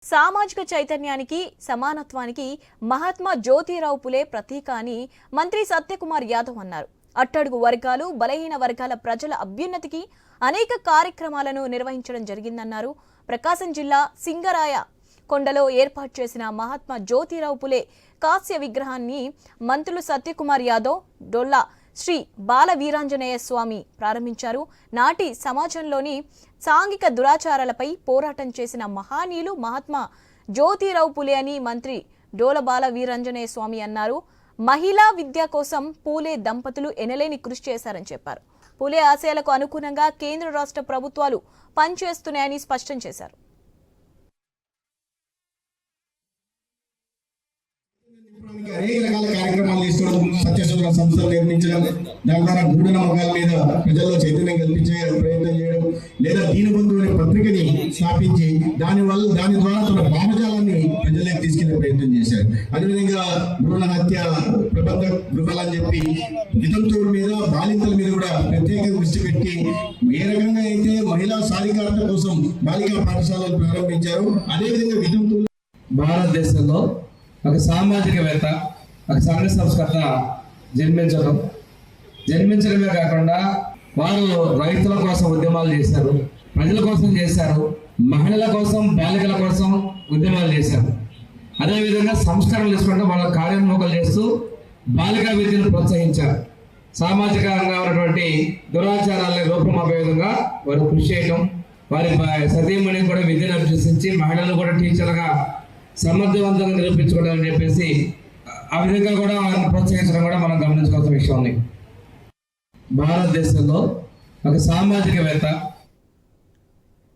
సామాజిక చైతన్యానికి సమానత్వానికి మహాత్మా జ్యోతిరావు పులే ప్రతీక అని మంత్రి సత్యకుమార్ యాదవ్ అన్నారు. అట్టడుగు వర్గాలు, బలహీన వర్గాల ప్రజల అభ్యున్నతికి అనేక కార్యక్రమాలను నిర్వహించడం జరిగిందన్నారు. ప్రకాశం జిల్లా సింగరాయ కొండలో ఏర్పాటు చేసిన మహాత్మా జ్యోతిరావు పులే కాస్య విగ్రహాన్ని మంత్రులు సత్యకుమార్ యాదవ్, డొల్లా శ్రీ బాల వీరాంజనేయ స్వామి ప్రారంభించారు. నాటి సమాజంలోని సాంఘిక దురాచారాలపై పోరాటం చేసిన మహానీయులు మహాత్మా జ్యోతిరావు పులే అని మంత్రి డోల బాల వీరాంజనేయ స్వామి అన్నారు. మహిళా విద్య కోసం పూలే దంపతులు ఎనలేని కృషి చేశారని చెప్పారు. పులే ఆశయాలకు అనుగుణంగా కేంద్ర రాష్ట్ర ప్రభుత్వాలు పనిచేస్తున్నాయని స్పష్టం చేశారు. అనేక రకాల కార్యక్రమాలు తీసుకోవడం, సత్యశోధన సంస్థలు నిర్మించడం, దాని ద్వారా మూఢనమ్మకాల మీద ప్రజల్లో చైతన్యం కల్పించే ప్రయత్నం చేయడం, లేదా దీనబంధు అనే పత్రికని స్థాపించి దాని ద్వారా తన భావజాలాన్ని ప్రజల్లోకి తీసుకెళ్లే ప్రయత్నం చేశారు. అదేవిధంగా భ్రూణ హత్య ప్రబంధ గృహాలని చెప్పి వితంతువుల మీద, బాలింతల మీద కూడా ప్రత్యేక దృష్టి పెట్టి ఏ రకంగా అయితే మహిళా సాధికారత కోసం బాలికా పాఠశాలను ప్రారంభించారు, అదేవిధంగా వితంతువులు భారతదేశంలో ఒక సామాజికవేత్త, ఒక సంఘ సంస్కర్త జన్మించడమే కాకుండా వారు రైతుల కోసం ఉద్యమాలు చేశారు, ప్రజల కోసం చేశారు, మహిళల కోసం, బాలికల కోసం ఉద్యమాలు చేశారు. అదేవిధంగా సంస్కరణలు తీసుకుంటూ వాళ్ళ కార్యోన్ముఖాలు చేస్తూ బాలికా విద్యను ప్రోత్సహించారు. సామాజికంగా ఉన్నటువంటి దురాచారాలను రూపమాపే విధంగా వారు కృషి చేయడం, వారి సతీమణిని కూడా విద్యను అభ్యసించి మహిళలను కూడా టీచర్గా సమర్థవంతంగా నిరూపించుకోవడం అని చెప్పేసి ఆ విధంగా కూడా వారిని ప్రోత్సహించడం కూడా మనం గమనించుకోవాల్సిన విషయం ఉంది. భారతదేశంలో ఒక సామాజికవేత్త,